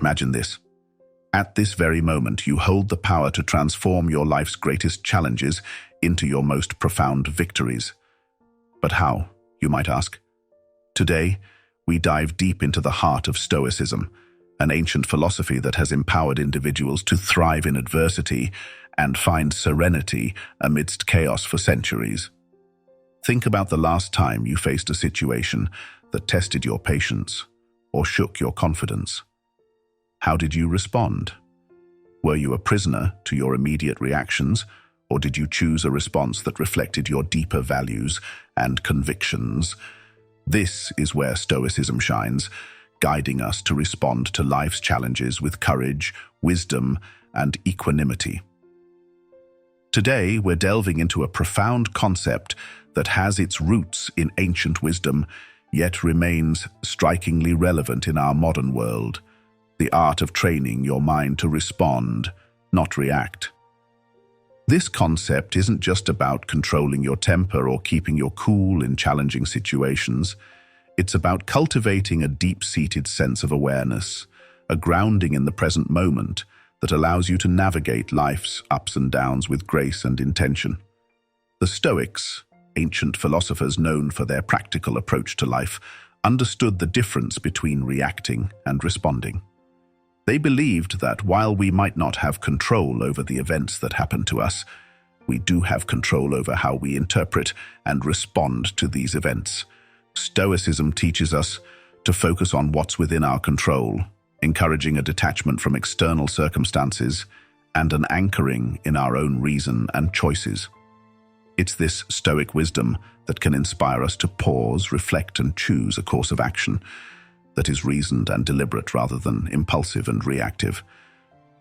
Imagine this. At this very moment, you hold the power to transform your life's greatest challenges into your most profound victories. But how, you might ask? Today, we dive deep into the heart of Stoicism, an ancient philosophy that has empowered individuals to thrive in adversity and find serenity amidst chaos for centuries. Think about the last time you faced a situation that tested your patience or shook your confidence. How did you respond? Were you a prisoner to your immediate reactions, or did you choose a response that reflected your deeper values and convictions? This is where Stoicism shines, guiding us to respond to life's challenges with courage, wisdom, and equanimity. Today, we're delving into a profound concept that has its roots in ancient wisdom, yet remains strikingly relevant in our modern world: the art of training your mind to respond, not react. This concept isn't just about controlling your temper or keeping your cool in challenging situations. It's about cultivating a deep-seated sense of awareness, a grounding in the present moment that allows you to navigate life's ups and downs with grace and intention. The Stoics, ancient philosophers known for their practical approach to life, understood the difference between reacting and responding. They believed that while we might not have control over the events that happen to us, we do have control over how we interpret and respond to these events. Stoicism teaches us to focus on what's within our control, encouraging a detachment from external circumstances and an anchoring in our own reason and choices. It's this Stoic wisdom that can inspire us to pause, reflect, and choose a course of action that is reasoned and deliberate rather than impulsive and reactive.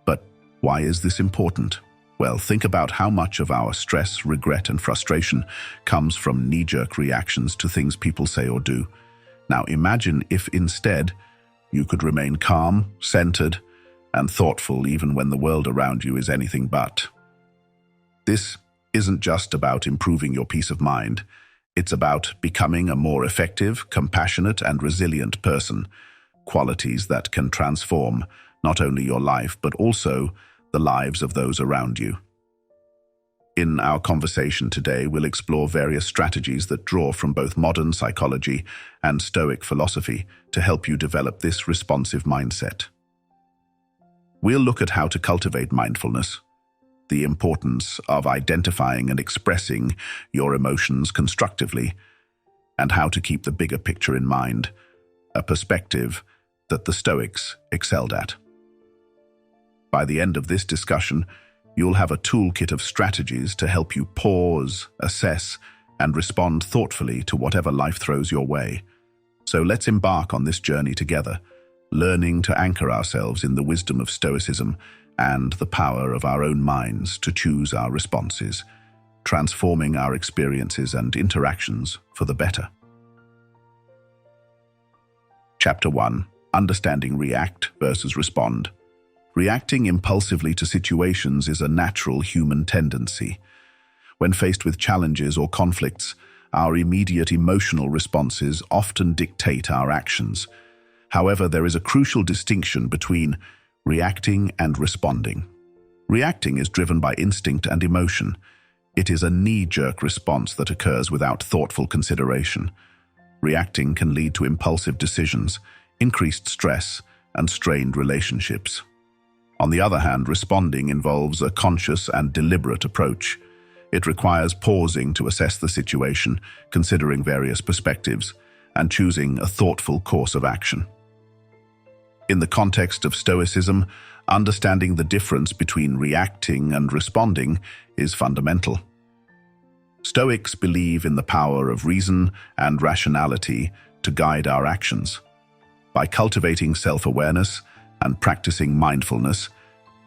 But why is this important? Well, think about how much of our stress, regret, and frustration comes from knee-jerk reactions to things people say or do. Now imagine if instead you could remain calm, centered, and thoughtful even when the world around you is anything but. This isn't just about improving your peace of mind. It's about becoming a more effective, compassionate, and resilient person, qualities that can transform not only your life, but also the lives of those around you. In our conversation today, we'll explore various strategies that draw from both modern psychology and Stoic philosophy to help you develop this responsive mindset. We'll look at how to cultivate mindfulness, the importance of identifying and expressing your emotions constructively, and how to keep the bigger picture in mind, a perspective that the Stoics excelled at. By the end of this discussion, you'll have a toolkit of strategies to help you pause, assess, and respond thoughtfully to whatever life throws your way. So let's embark on this journey together, learning to anchor ourselves in the wisdom of Stoicism and the power of our own minds to choose our responses, transforming our experiences and interactions for the better. Chapter 1. Understanding react versus respond. Reacting impulsively to situations is a natural human tendency. When faced with challenges or conflicts, our immediate emotional responses often dictate our actions. However, there is a crucial distinction between reacting and responding. Reacting is driven by instinct and emotion. It is a knee-jerk response that occurs without thoughtful consideration. Reacting can lead to impulsive decisions, increased stress, and strained relationships. On the other hand, responding involves a conscious and deliberate approach. It requires pausing to assess the situation, considering various perspectives, and choosing a thoughtful course of action. In the context of Stoicism, understanding the difference between reacting and responding is fundamental. Stoics believe in the power of reason and rationality to guide our actions. By cultivating self-awareness and practicing mindfulness,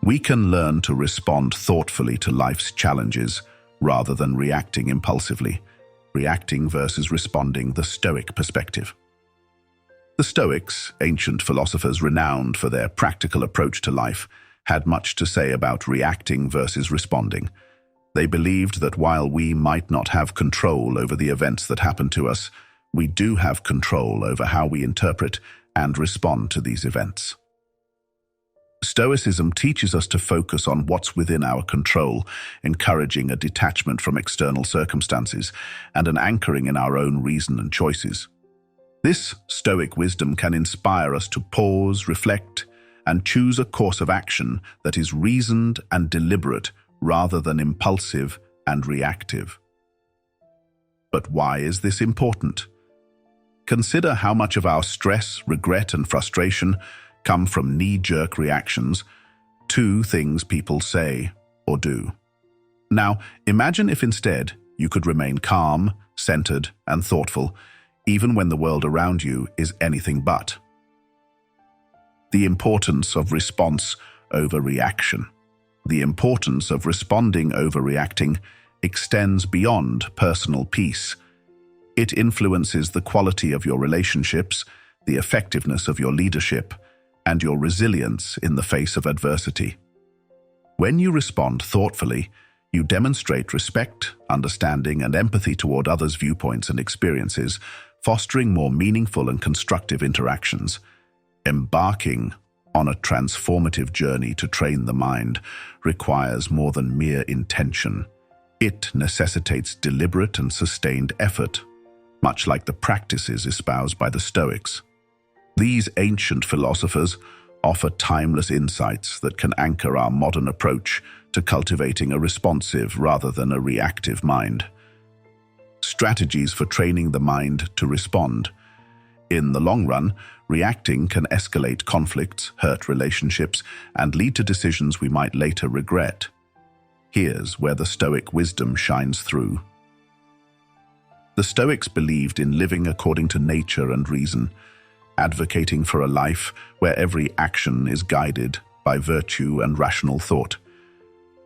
we can learn to respond thoughtfully to life's challenges rather than reacting impulsively. Reacting versus responding, the Stoic perspective. The Stoics, ancient philosophers renowned for their practical approach to life, had much to say about reacting versus responding. They believed that while we might not have control over the events that happen to us, we do have control over how we interpret and respond to these events. Stoicism teaches us to focus on what's within our control, encouraging a detachment from external circumstances and an anchoring in our own reason and choices. This Stoic wisdom can inspire us to pause, reflect, and choose a course of action that is reasoned and deliberate rather than impulsive and reactive. But why is this important? Consider how much of our stress, regret, and frustration come from knee-jerk reactions to things people say or do. Now, imagine if instead you could remain calm, centered, and thoughtful, even when the world around you is anything but. The importance of response over reaction. The importance of responding over reacting extends beyond personal peace. It influences the quality of your relationships, the effectiveness of your leadership, and your resilience in the face of adversity. When you respond thoughtfully, you demonstrate respect, understanding, and empathy toward others' viewpoints and experiences, fostering more meaningful and constructive interactions. Embarking on a transformative journey to train the mind requires more than mere intention. It necessitates deliberate and sustained effort, much like the practices espoused by the Stoics. These ancient philosophers offer timeless insights that can anchor our modern approach to cultivating a responsive rather than a reactive mind. Strategies for training the mind to respond. In the long run, reacting can escalate conflicts, hurt relationships, and lead to decisions we might later regret. Here's where the Stoic wisdom shines through. The Stoics believed in living according to nature and reason, advocating for a life where every action is guided by virtue and rational thought.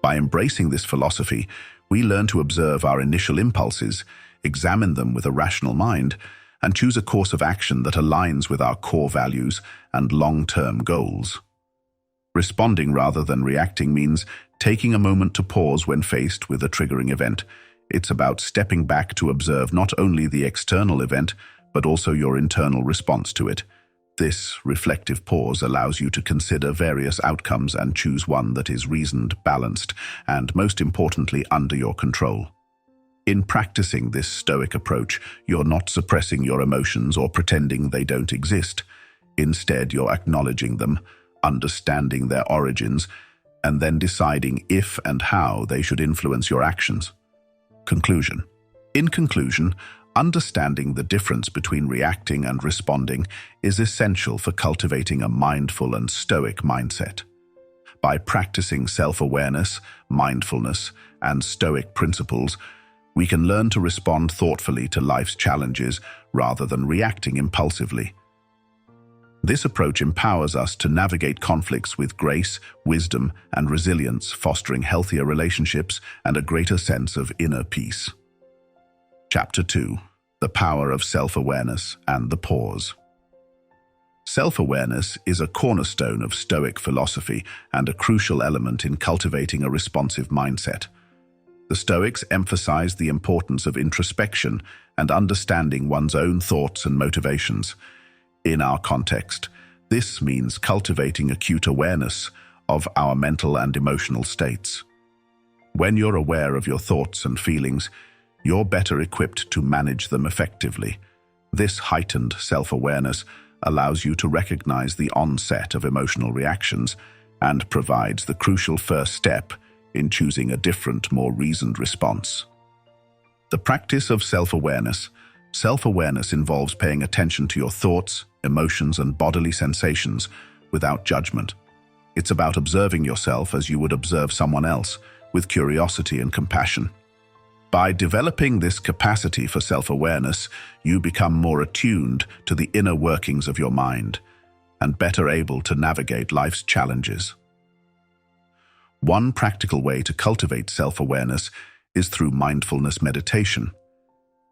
By embracing this philosophy, we learn to observe our initial impulses, examine them with a rational mind, and choose a course of action that aligns with our core values and long-term goals. Responding rather than reacting means taking a moment to pause when faced with a triggering event. It's about stepping back to observe not only the external event, but also your internal response to it. This reflective pause allows you to consider various outcomes and choose one that is reasoned, balanced, and most importantly, under your control. In practicing this Stoic approach, you're not suppressing your emotions or pretending they don't exist. Instead, you're acknowledging them, understanding their origins, and then deciding if and how they should influence your actions. Conclusion. In conclusion, understanding the difference between reacting and responding is essential for cultivating a mindful and Stoic mindset. By practicing self-awareness, mindfulness, and Stoic principles, we can learn to respond thoughtfully to life's challenges rather than reacting impulsively. This approach empowers us to navigate conflicts with grace, wisdom, and resilience, fostering healthier relationships and a greater sense of inner peace. Chapter 2. The Power of Self-Awareness and the Pause. Self-awareness is a cornerstone of Stoic philosophy and a crucial element in cultivating a responsive mindset. The Stoics emphasize the importance of introspection and understanding one's own thoughts and motivations. In our context, this means cultivating acute awareness of our mental and emotional states. When you're aware of your thoughts and feelings, you're better equipped to manage them effectively. This heightened self-awareness allows you to recognize the onset of emotional reactions and provides the crucial first step in choosing a different, more reasoned response. The practice of self-awareness. Self-awareness involves paying attention to your thoughts, emotions, and bodily sensations without judgment. It's about observing yourself as you would observe someone else, with curiosity and compassion. By developing this capacity for self-awareness, you become more attuned to the inner workings of your mind and better able to navigate life's challenges. One practical way to cultivate self-awareness is through mindfulness meditation.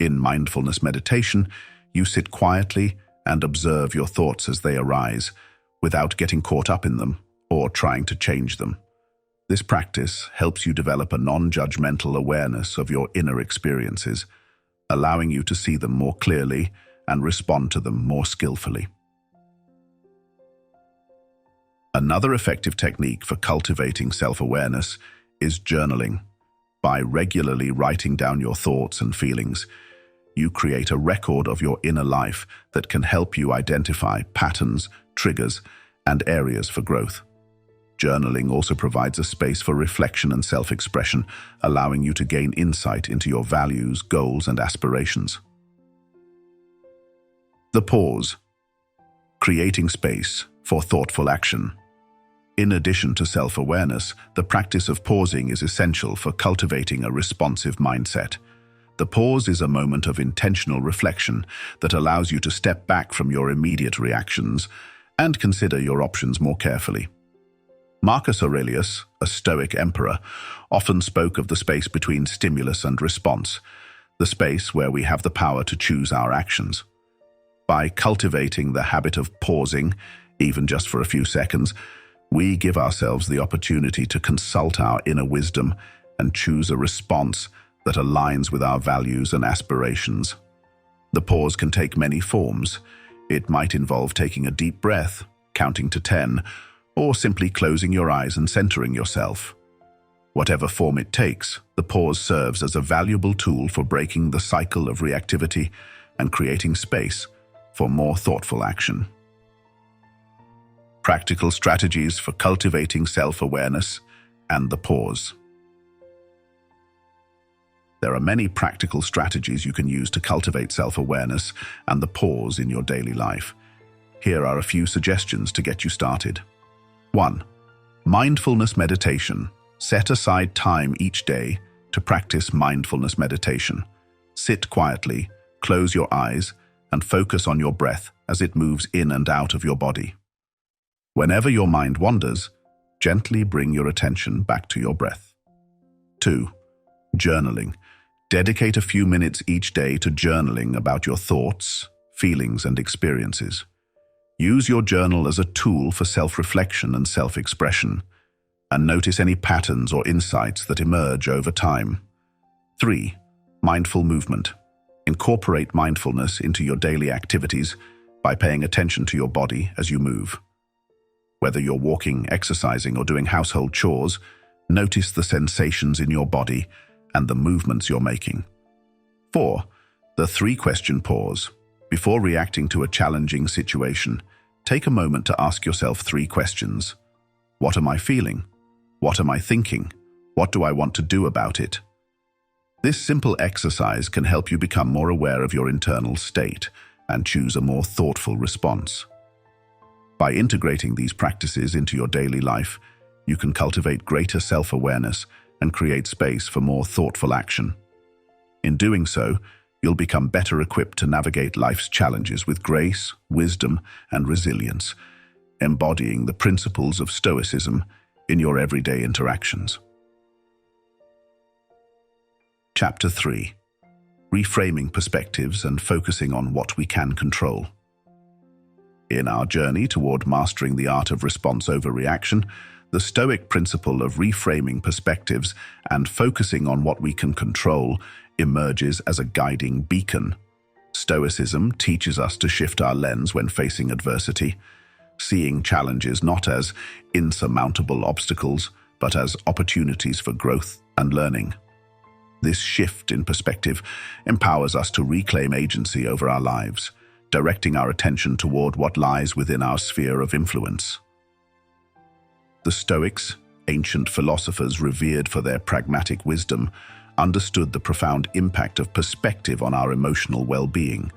In mindfulness meditation, you sit quietly and observe your thoughts as they arise, without getting caught up in them or trying to change them. This practice helps you develop a non-judgmental awareness of your inner experiences, allowing you to see them more clearly and respond to them more skillfully. Another effective technique for cultivating self-awareness is journaling. By regularly writing down your thoughts and feelings, you create a record of your inner life that can help you identify patterns, triggers, and areas for growth. Journaling also provides a space for reflection and self-expression, allowing you to gain insight into your values, goals, and aspirations. The pause. Creating space for thoughtful action. In addition to self-awareness, the practice of pausing is essential for cultivating a responsive mindset. The pause is a moment of intentional reflection that allows you to step back from your immediate reactions and consider your options more carefully. Marcus Aurelius, a Stoic emperor, often spoke of the space between stimulus and response, the space where we have the power to choose our actions. By cultivating the habit of pausing, even just for a few seconds, we give ourselves the opportunity to consult our inner wisdom and choose a response that aligns with our values and aspirations. The pause can take many forms. It might involve taking a deep breath, counting to 10, or simply closing your eyes and centering yourself. Whatever form it takes, the pause serves as a valuable tool for breaking the cycle of reactivity and creating space for more thoughtful action. Practical strategies for cultivating self-awareness and the pause. There are many practical strategies you can use to cultivate self-awareness and the pause in your daily life. Here are a few suggestions to get you started. 1. Mindfulness meditation. Set aside time each day to practice mindfulness meditation. Sit quietly, close your eyes, and focus on your breath as it moves in and out of your body. Whenever your mind wanders, gently bring your attention back to your breath. 2. Journaling. Dedicate a few minutes each day to journaling about your thoughts, feelings, and experiences. Use your journal as a tool for self-reflection and self-expression, and notice any patterns or insights that emerge over time. 3. Mindful movement. Incorporate mindfulness into your daily activities by paying attention to your body as you move. Whether you're walking, exercising, or doing household chores, notice the sensations in your body and the movements you're making. 4. The 3-question pause. Before reacting to a challenging situation, take a moment to ask yourself 3 questions. What am I feeling? What am I thinking? What do I want to do about it? This simple exercise can help you become more aware of your internal state and choose a more thoughtful response. By integrating these practices into your daily life, you can cultivate greater self-awareness and create space for more thoughtful action. In doing so, you'll become better equipped to navigate life's challenges with grace, wisdom, and resilience, embodying the principles of Stoicism in your everyday interactions. Chapter 3. Reframing perspectives and focusing on what we can control. In our journey toward mastering the art of response over reaction, the Stoic principle of reframing perspectives and focusing on what we can control emerges as a guiding beacon. Stoicism teaches us to shift our lens when facing adversity, seeing challenges not as insurmountable obstacles, but as opportunities for growth and learning. This shift in perspective empowers us to reclaim agency over our lives, directing our attention toward what lies within our sphere of influence. The Stoics, ancient philosophers revered for their pragmatic wisdom, understood the profound impact of perspective on our emotional well-being.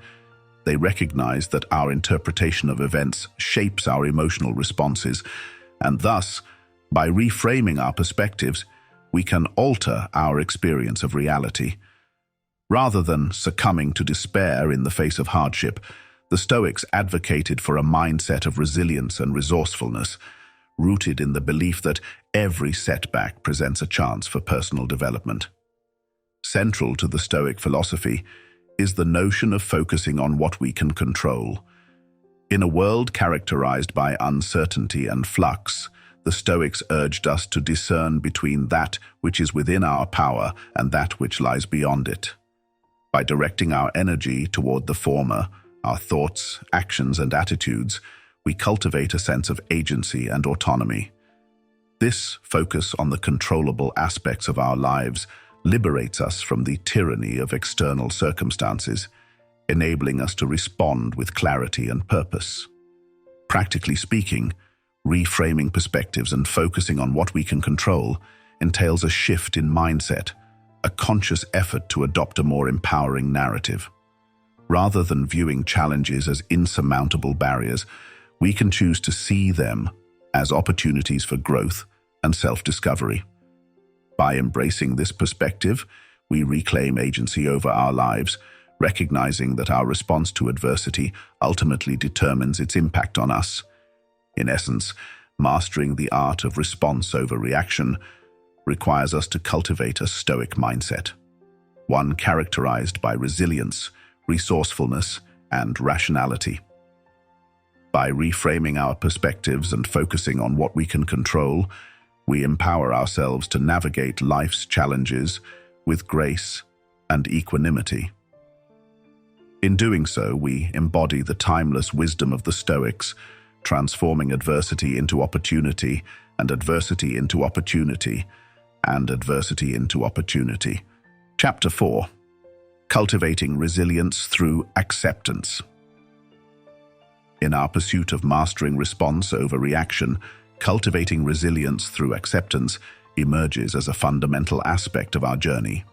They recognized that our interpretation of events shapes our emotional responses, and thus, by reframing our perspectives, we can alter our experience of reality. Rather than succumbing to despair in the face of hardship, the Stoics advocated for a mindset of resilience and resourcefulness, rooted in the belief that every setback presents a chance for personal development. Central to the Stoic philosophy is the notion of focusing on what we can control. In a world characterized by uncertainty and flux, the Stoics urged us to discern between that which is within our power and that which lies beyond it. By directing our energy toward the former, our thoughts, actions, and attitudes, we cultivate a sense of agency and autonomy. This focus on the controllable aspects of our lives liberates us from the tyranny of external circumstances, enabling us to respond with clarity and purpose. Practically speaking, reframing perspectives and focusing on what we can control entails a shift in mindset, a conscious effort to adopt a more empowering narrative. Rather than viewing challenges as insurmountable barriers, we can choose to see them as opportunities for growth and self-discovery. By embracing this perspective, we reclaim agency over our lives, recognizing that our response to adversity ultimately determines its impact on us. In essence, mastering the art of response over reaction requires us to cultivate a Stoic mindset, one characterized by resilience, resourcefulness, and rationality. By reframing our perspectives and focusing on what we can control, we empower ourselves to navigate life's challenges with grace and equanimity. In doing so, we embody the timeless wisdom of the Stoics, transforming adversity into opportunity, and adversity into opportunity, and adversity into opportunity. Chapter 4. Cultivating resilience through acceptance. In our pursuit of mastering response over reaction, cultivating resilience through acceptance emerges as a fundamental aspect of our journey.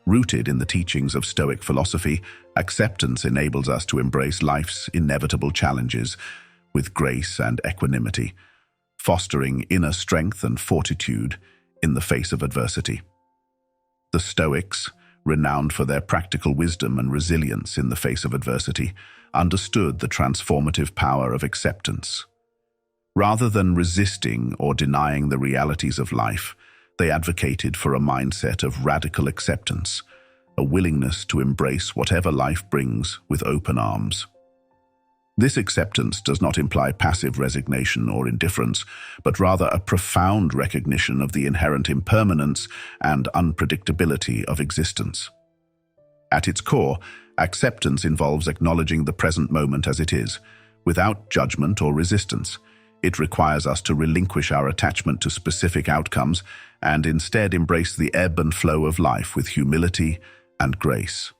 Rooted in the teachings of Stoic philosophy, acceptance enables us to embrace life's inevitable challenges with grace and equanimity, fostering inner strength and fortitude in the face of adversity. The Stoics, renowned for their practical wisdom and resilience in the face of adversity, understood the transformative power of acceptance. Rather than resisting or denying the realities of life, they advocated for a mindset of radical acceptance, a willingness to embrace whatever life brings with open arms. This acceptance does not imply passive resignation or indifference, but rather a profound recognition of the inherent impermanence and unpredictability of existence. At its core, acceptance involves acknowledging the present moment as it is, without judgment or resistance. It requires us to relinquish our attachment to specific outcomes and instead embrace the ebb and flow of life with humility and grace.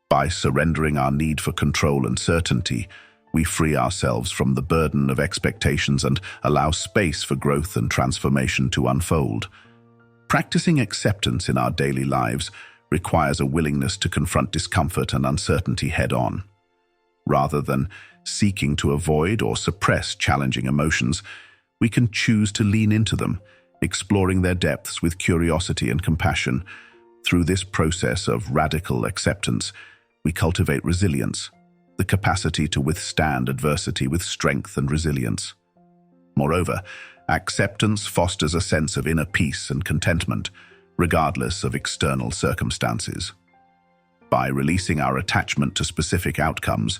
By surrendering our need for control and certainty, we free ourselves from the burden of expectations and allow space for growth and transformation to unfold. Practicing acceptance in our daily lives requires a willingness to confront discomfort and uncertainty head-on. Rather than seeking to avoid or suppress challenging emotions, we can choose to lean into them, exploring their depths with curiosity and compassion. Through this process of radical acceptance, we cultivate resilience, the capacity to withstand adversity with strength and resilience. Moreover, acceptance fosters a sense of inner peace and contentment, regardless of external circumstances. By releasing our attachment to specific outcomes,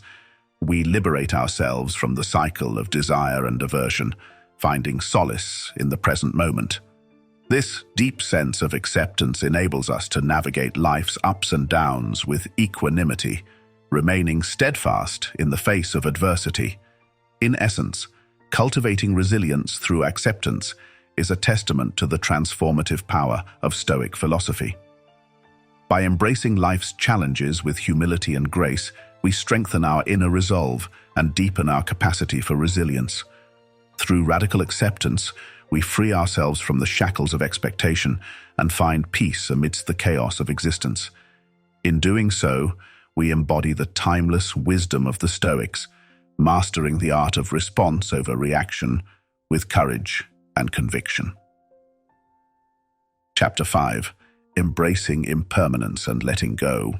we liberate ourselves from the cycle of desire and aversion, finding solace in the present moment. This deep sense of acceptance enables us to navigate life's ups and downs with equanimity, remaining steadfast in the face of adversity. In essence, cultivating resilience through acceptance is a testament to the transformative power of Stoic philosophy. By embracing life's challenges with humility and grace, we strengthen our inner resolve and deepen our capacity for resilience. Through radical acceptance, we free ourselves from the shackles of expectation and find peace amidst the chaos of existence. In doing so, we embody the timeless wisdom of the Stoics, mastering the art of response over reaction with courage and conviction. Chapter 5. Embracing impermanence and letting go.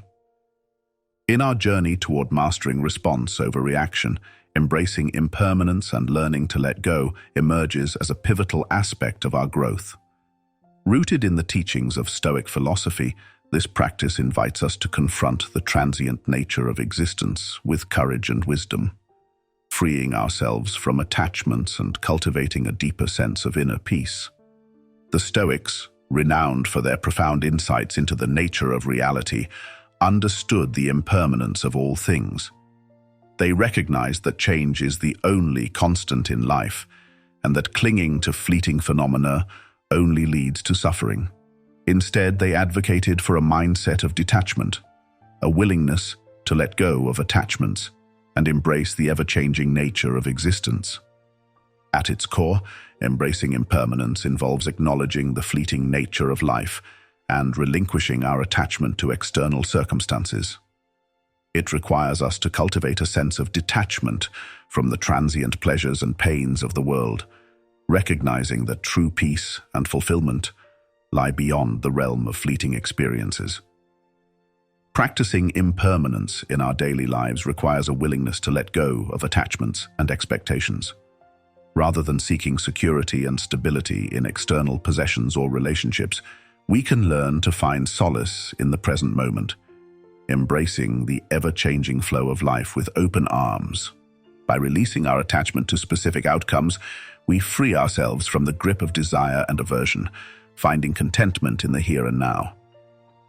In our journey toward mastering response over reaction, embracing impermanence and learning to let go emerges as a pivotal aspect of our growth. Rooted in the teachings of Stoic philosophy, this practice invites us to confront the transient nature of existence with courage and wisdom, freeing ourselves from attachments and cultivating a deeper sense of inner peace. The Stoics, renowned for their profound insights into the nature of reality, understood the impermanence of all things. They recognize that change is the only constant in life, and that clinging to fleeting phenomena only leads to suffering. Instead, they advocated for a mindset of detachment, a willingness to let go of attachments and embrace the ever-changing nature of existence. At its core, embracing impermanence involves acknowledging the fleeting nature of life and relinquishing our attachment to external circumstances. It requires us to cultivate a sense of detachment from the transient pleasures and pains of the world, recognizing that true peace and fulfillment lie beyond the realm of fleeting experiences. Practicing impermanence in our daily lives requires a willingness to let go of attachments and expectations. Rather than seeking security and stability in external possessions or relationships, we can learn to find solace in the present moment, embracing the ever-changing flow of life with open arms. By releasing our attachment to specific outcomes, we free ourselves from the grip of desire and aversion, finding contentment in the here and now.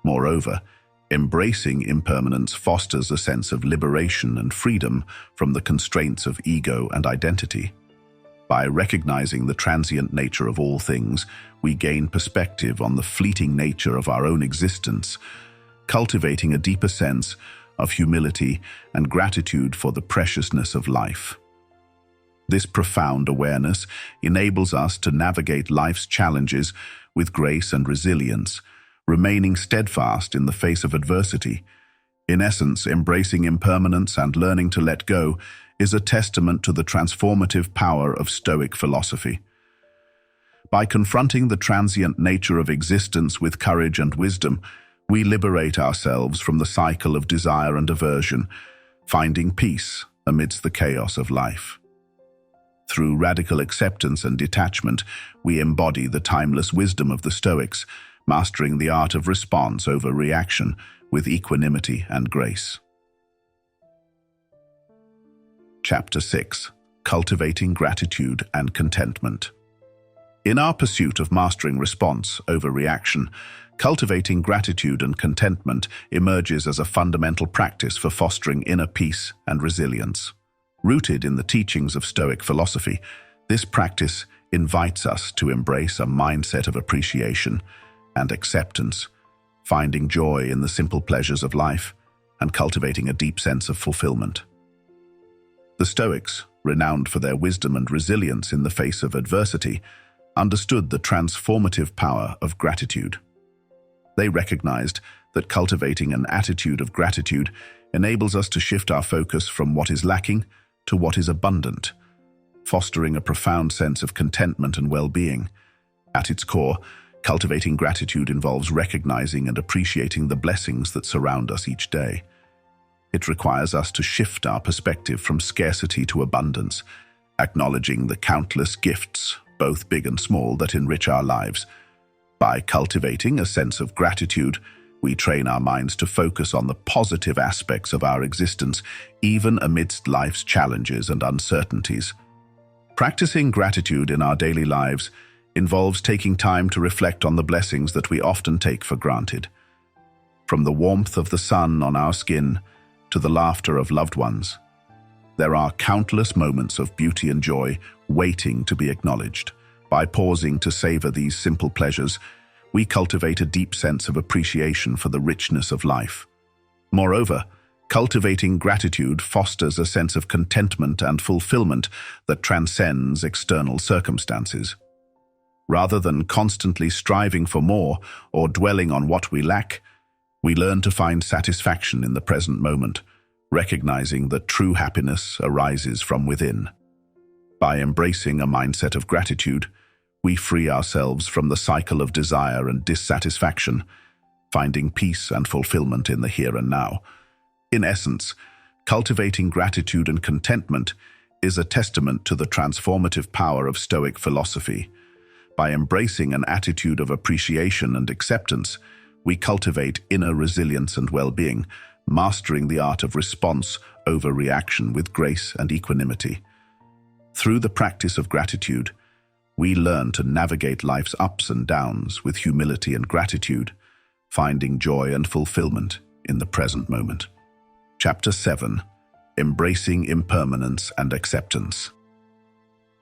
Moreover, embracing impermanence fosters a sense of liberation and freedom from the constraints of ego and identity. By recognizing the transient nature of all things, we gain perspective on the fleeting nature of our own existence, cultivating a deeper sense of humility and gratitude for the preciousness of life. This profound awareness enables us to navigate life's challenges with grace and resilience, remaining steadfast in the face of adversity. In essence, embracing impermanence and learning to let go is a testament to the transformative power of Stoic philosophy. By confronting the transient nature of existence with courage and wisdom, we liberate ourselves from the cycle of desire and aversion, finding peace amidst the chaos of life. Through radical acceptance and detachment, we embody the timeless wisdom of the Stoics, mastering the art of response over reaction with equanimity and grace. Chapter 6. Cultivating Gratitude and Contentment. In our pursuit of mastering response over reaction, cultivating gratitude and contentment emerges as a fundamental practice for fostering inner peace and resilience. Rooted in the teachings of Stoic philosophy, this practice invites us to embrace a mindset of appreciation and acceptance, finding joy in the simple pleasures of life and cultivating a deep sense of fulfillment. The Stoics, renowned for their wisdom and resilience in the face of adversity, understood the transformative power of gratitude. They recognized that cultivating an attitude of gratitude enables us to shift our focus from what is lacking to what is abundant, fostering a profound sense of contentment and well-being. At its core, cultivating gratitude involves recognizing and appreciating the blessings that surround us each day. It requires us to shift our perspective from scarcity to abundance, acknowledging the countless gifts, both big and small, that enrich our lives. By cultivating a sense of gratitude, we train our minds to focus on the positive aspects of our existence, even amidst life's challenges and uncertainties. Practicing gratitude in our daily lives involves taking time to reflect on the blessings that we often take for granted. From the warmth of the sun on our skin to the laughter of loved ones, there are countless moments of beauty and joy waiting to be acknowledged. By pausing to savor these simple pleasures, we cultivate a deep sense of appreciation for the richness of life. Moreover, cultivating gratitude fosters a sense of contentment and fulfillment that transcends external circumstances. Rather than constantly striving for more or dwelling on what we lack, we learn to find satisfaction in the present moment, recognizing that true happiness arises from within. By embracing a mindset of gratitude, we free ourselves from the cycle of desire and dissatisfaction, finding peace and fulfillment in the here and now. In essence, cultivating gratitude and contentment is a testament to the transformative power of Stoic philosophy. By embracing an attitude of appreciation and acceptance, we cultivate inner resilience and well-being, mastering the art of response over reaction with grace and equanimity. Through the practice of gratitude, we learn to navigate life's ups and downs with humility and gratitude, finding joy and fulfillment in the present moment. Chapter 7. Embracing impermanence and acceptance.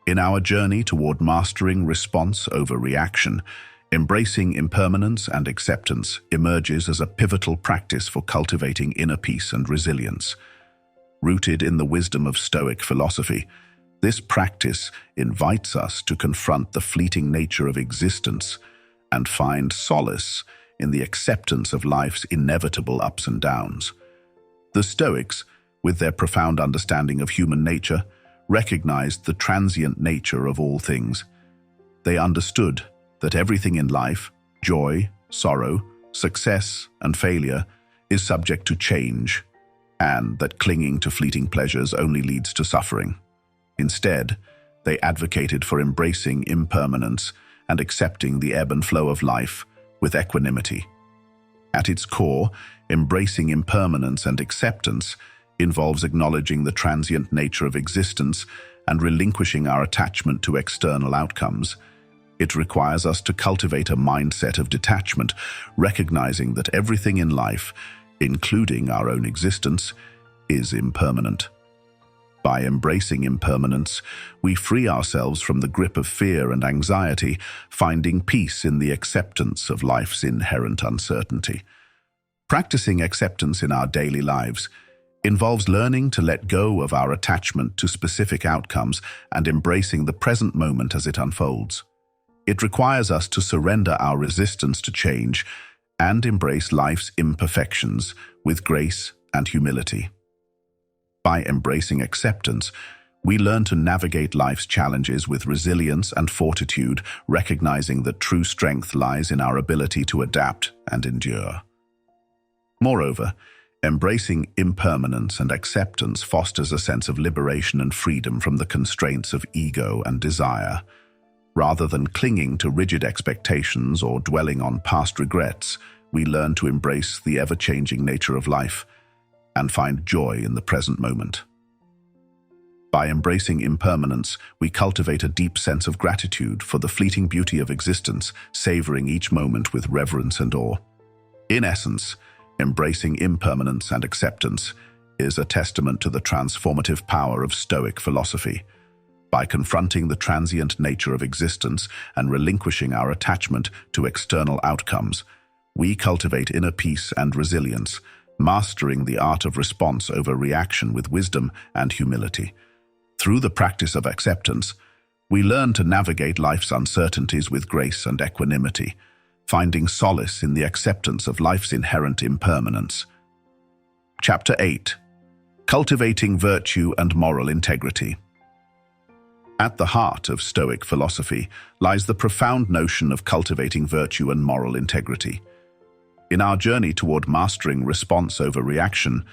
In our journey toward mastering response over reaction, embracing impermanence and acceptance emerges as a pivotal practice for cultivating inner peace and resilience. Rooted in the wisdom of Stoic philosophy, this practice invites us to confront the fleeting nature of existence and find solace in the acceptance of life's inevitable ups and downs. The Stoics, with their profound understanding of human nature, recognized the transient nature of all things. They understood that everything in life, joy, sorrow, success, and failure, is subject to change, and that clinging to fleeting pleasures only leads to suffering. Instead, they advocated for embracing impermanence and accepting the ebb and flow of life with equanimity. At its core, embracing impermanence and acceptance involves acknowledging the transient nature of existence and relinquishing our attachment to external outcomes. It requires us to cultivate a mindset of detachment, recognizing that everything in life, including our own existence, is impermanent. By embracing impermanence, we free ourselves from the grip of fear and anxiety, finding peace in the acceptance of life's inherent uncertainty. Practicing acceptance in our daily lives involves learning to let go of our attachment to specific outcomes and embracing the present moment as it unfolds. It requires us to surrender our resistance to change and embrace life's imperfections with grace and humility. By embracing acceptance, we learn to navigate life's challenges with resilience and fortitude, recognizing that true strength lies in our ability to adapt and endure. Moreover, embracing impermanence and acceptance fosters a sense of liberation and freedom from the constraints of ego and desire. Rather than clinging to rigid expectations or dwelling on past regrets, we learn to embrace the ever-changing nature of life and find joy in the present moment. By embracing impermanence, we cultivate a deep sense of gratitude for the fleeting beauty of existence, savoring each moment with reverence and awe. In essence, embracing impermanence and acceptance is a testament to the transformative power of Stoic philosophy. By confronting the transient nature of existence and relinquishing our attachment to external outcomes, we cultivate inner peace and resilience, mastering the art of response over reaction with wisdom and humility. Through the practice of acceptance, we learn to navigate life's uncertainties with grace and equanimity, finding solace in the acceptance of life's inherent impermanence. Chapter 8. Cultivating Virtue and Moral Integrity. At the heart of Stoic philosophy lies the profound notion of cultivating virtue and moral integrity. In our journey toward mastering response over reaction,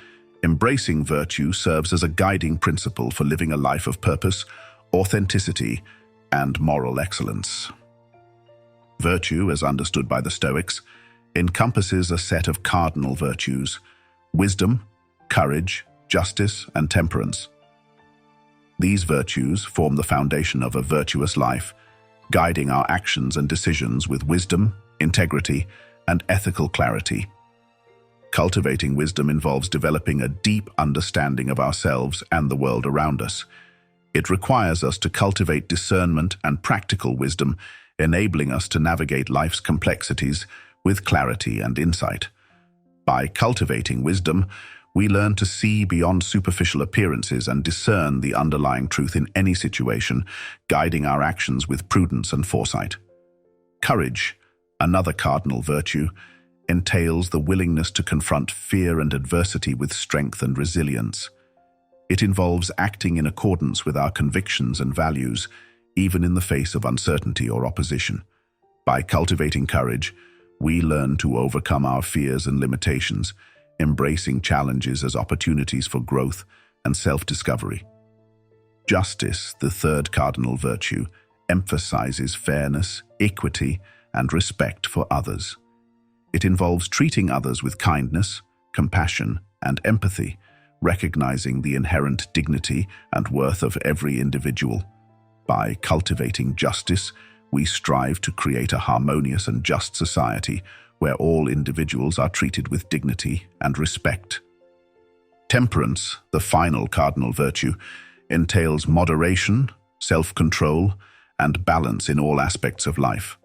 embracing virtue serves as a guiding principle for living a life of purpose, authenticity, and moral excellence. Virtue, as understood by the Stoics, encompasses a set of cardinal virtues: wisdom, courage, justice, and temperance. These virtues form the foundation of a virtuous life, guiding our actions and decisions with wisdom, integrity, and ethical clarity. Cultivating wisdom involves developing a deep understanding of ourselves and the world around us. It requires us to cultivate discernment and practical wisdom, enabling us to navigate life's complexities with clarity and insight. By cultivating wisdom, we learn to see beyond superficial appearances and discern the underlying truth in any situation, guiding our actions with prudence and foresight. Courage, another cardinal virtue, entails the willingness to confront fear and adversity with strength and resilience. It involves acting in accordance with our convictions and values, even in the face of uncertainty or opposition. By cultivating courage, we learn to overcome our fears and limitations, embracing challenges as opportunities for growth and self-discovery. Justice, the third cardinal virtue, emphasizes fairness, equity, and respect for others. It involves treating others with kindness, compassion, and empathy, recognizing the inherent dignity and worth of every individual. By cultivating justice, we strive to create a harmonious and just society where all individuals are treated with dignity and respect. Temperance, the final cardinal virtue, entails moderation, self-control, and balance in all aspects of life.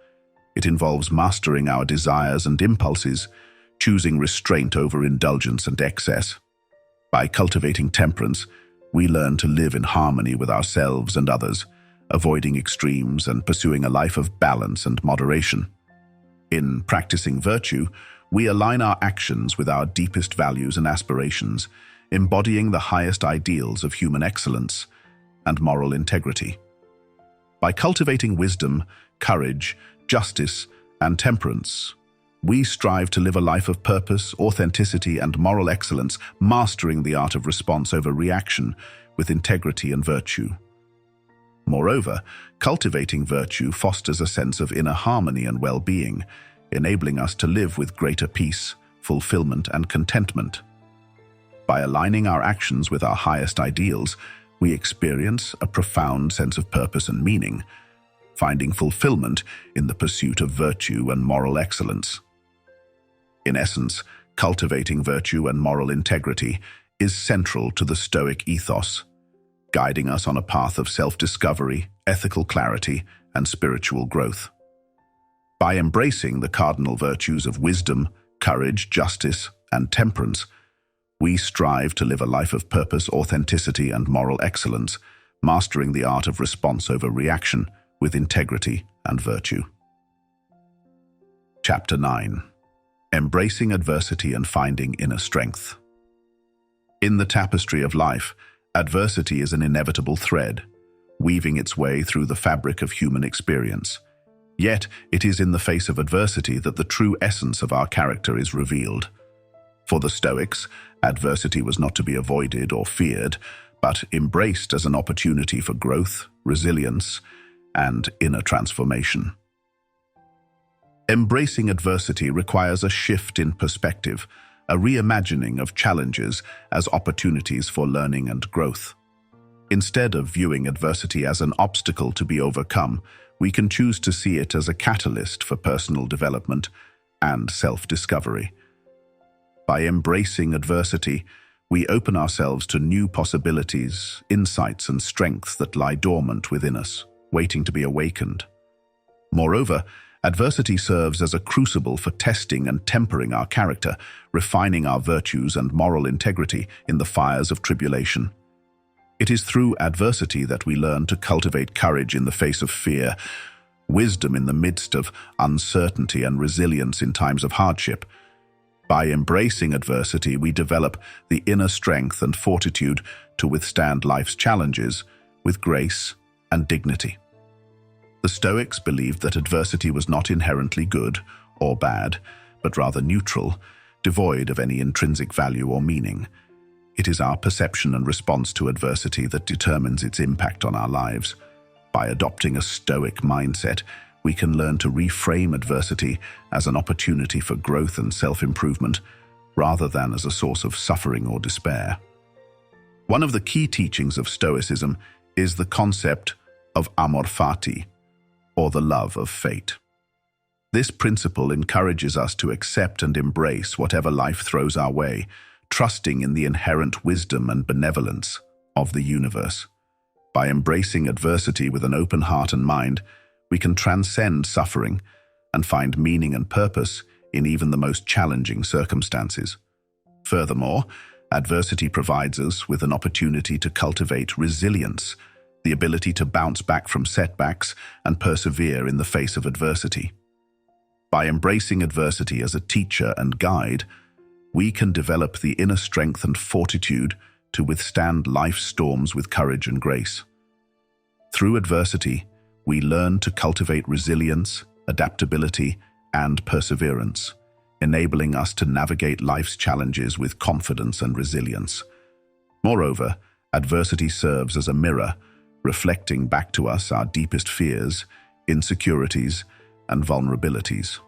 It involves mastering our desires and impulses, choosing restraint over indulgence and excess. By cultivating temperance, we learn to live in harmony with ourselves and others, avoiding extremes and pursuing a life of balance and moderation. In practicing virtue, we align our actions with our deepest values and aspirations, embodying the highest ideals of human excellence and moral integrity. By cultivating wisdom, courage, justice, and temperance, we strive to live a life of purpose, authenticity, and moral excellence, mastering the art of response over reaction with integrity and virtue. Moreover, cultivating virtue fosters a sense of inner harmony and well-being, enabling us to live with greater peace, fulfillment, and contentment. By aligning our actions with our highest ideals, we experience a profound sense of purpose and meaning, finding fulfillment in the pursuit of virtue and moral excellence. In essence, cultivating virtue and moral integrity is central to the Stoic ethos, guiding us on a path of self-discovery, ethical clarity, and spiritual growth. By embracing the cardinal virtues of wisdom, courage, justice, and temperance, we strive to live a life of purpose, authenticity, and moral excellence, mastering the art of response over reaction with integrity and virtue. Chapter 9. Embracing adversity and finding inner strength. In the tapestry of life, adversity is an inevitable thread, weaving its way through the fabric of human experience. Yet, it is in the face of adversity that the true essence of our character is revealed. For the Stoics, adversity was not to be avoided or feared, but embraced as an opportunity for growth, resilience, and inner transformation. Embracing adversity requires a shift in perspective, a reimagining of challenges as opportunities for learning and growth. Instead of viewing adversity as an obstacle to be overcome, we can choose to see it as a catalyst for personal development and self-discovery. By embracing adversity, we open ourselves to new possibilities, insights, and strengths that lie dormant within us, waiting to be awakened. Moreover, adversity serves as a crucible for testing and tempering our character, refining our virtues and moral integrity in the fires of tribulation. It is through adversity that we learn to cultivate courage in the face of fear, wisdom in the midst of uncertainty, and resilience in times of hardship. By embracing adversity, we develop the inner strength and fortitude to withstand life's challenges with grace and dignity. The Stoics believed that adversity was not inherently good or bad, but rather neutral, devoid of any intrinsic value or meaning. It is our perception and response to adversity that determines its impact on our lives. By adopting a Stoic mindset, we can learn to reframe adversity as an opportunity for growth and self-improvement, rather than as a source of suffering or despair. One of the key teachings of Stoicism is the concept of amor fati, or the love of fate. This principle encourages us to accept and embrace whatever life throws our way, trusting in the inherent wisdom and benevolence of the universe. By embracing adversity with an open heart and mind, we can transcend suffering and find meaning and purpose in even the most challenging circumstances. Furthermore, adversity provides us with an opportunity to cultivate resilience, the ability to bounce back from setbacks and persevere in the face of adversity. By embracing adversity as a teacher and guide, we can develop the inner strength and fortitude to withstand life's storms with courage and grace. Through adversity, we learn to cultivate resilience, adaptability, and perseverance, enabling us to navigate life's challenges with confidence and resilience. Moreover, adversity serves as a mirror, reflecting back to us our deepest fears, insecurities, and vulnerabilities.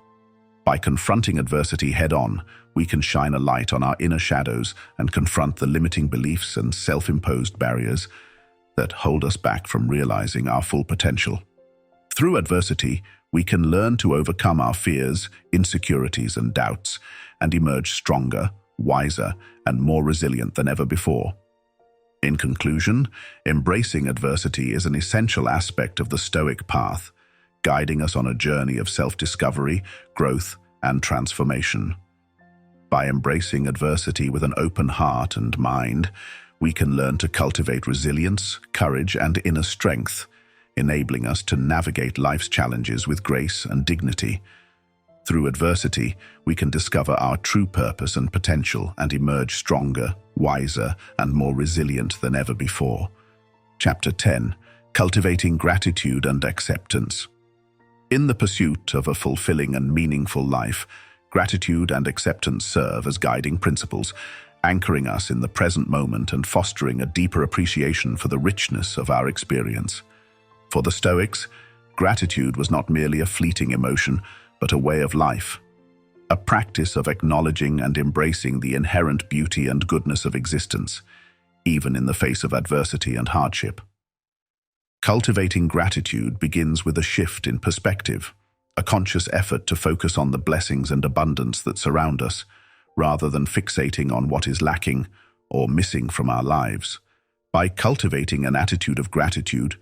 By confronting adversity head-on, we can shine a light on our inner shadows and confront the limiting beliefs and self-imposed barriers that hold us back from realizing our full potential. Through adversity, we can learn to overcome our fears, insecurities, and doubts, and emerge stronger, wiser, and more resilient than ever before. In conclusion, embracing adversity is an essential aspect of the Stoic path, guiding us on a journey of self-discovery, growth, and transformation. By embracing adversity with an open heart and mind, we can learn to cultivate resilience, courage, and inner strength, enabling us to navigate life's challenges with grace and dignity. Through adversity, we can discover our true purpose and potential and emerge stronger, wiser, and more resilient than ever before. Chapter 10: Cultivating Gratitude and Acceptance. In the pursuit of a fulfilling and meaningful life, gratitude and acceptance serve as guiding principles, anchoring us in the present moment and fostering a deeper appreciation for the richness of our experience. For the Stoics, gratitude was not merely a fleeting emotion, but a way of life, a practice of acknowledging and embracing the inherent beauty and goodness of existence, even in the face of adversity and hardship. Cultivating gratitude begins with a shift in perspective, a conscious effort to focus on the blessings and abundance that surround us, rather than fixating on what is lacking or missing from our lives. By cultivating an attitude of gratitude,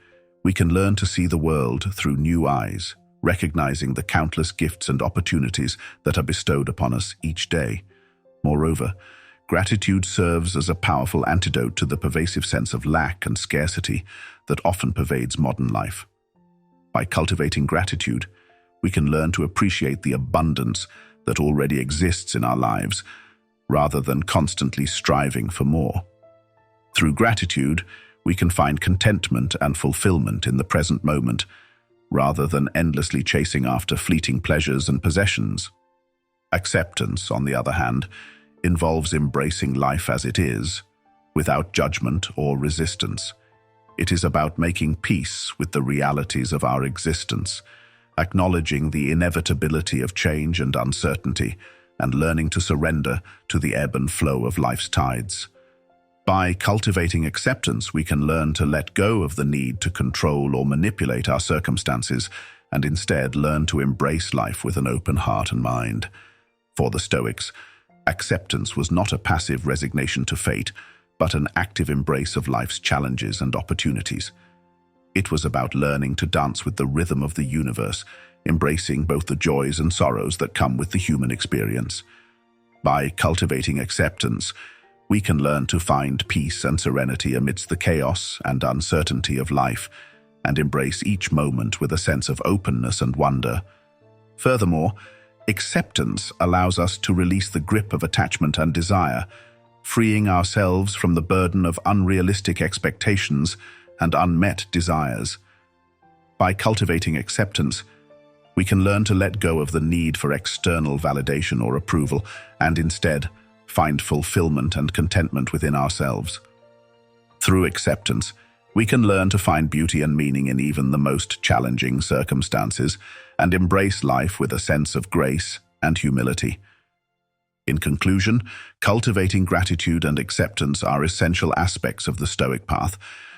we can learn to see the world through new eyes, recognizing the countless gifts and opportunities that are bestowed upon us each day. Moreover, gratitude serves as a powerful antidote to the pervasive sense of lack and scarcity that often pervades modern life. By cultivating gratitude, we can learn to appreciate the abundance that already exists in our lives, rather than constantly striving for more. Through gratitude, we can find contentment and fulfillment in the present moment, rather than endlessly chasing after fleeting pleasures and possessions. Acceptance, on the other hand, involves embracing life as it is, without judgment or resistance. It is about making peace with the realities of our existence, acknowledging the inevitability of change and uncertainty, and learning to surrender to the ebb and flow of life's tides. By cultivating acceptance, we can learn to let go of the need to control or manipulate our circumstances, and instead learn to embrace life with an open heart and mind. For the Stoics, acceptance was not a passive resignation to fate, but an active embrace of life's challenges and opportunities. It was about learning to dance with the rhythm of the universe, embracing both the joys and sorrows that come with the human experience. By cultivating acceptance, we can learn to find peace and serenity amidst the chaos and uncertainty of life, and embrace each moment with a sense of openness and wonder. Furthermore, acceptance allows us to release the grip of attachment and desire, freeing ourselves from the burden of unrealistic expectations and unmet desires. By cultivating acceptance, we can learn to let go of the need for external validation or approval, and instead find fulfillment and contentment within ourselves. Through acceptance, we can learn to find beauty and meaning in even the most challenging circumstances, and embrace life with a sense of grace and humility. In conclusion, cultivating gratitude and acceptance are essential aspects of the Stoic path,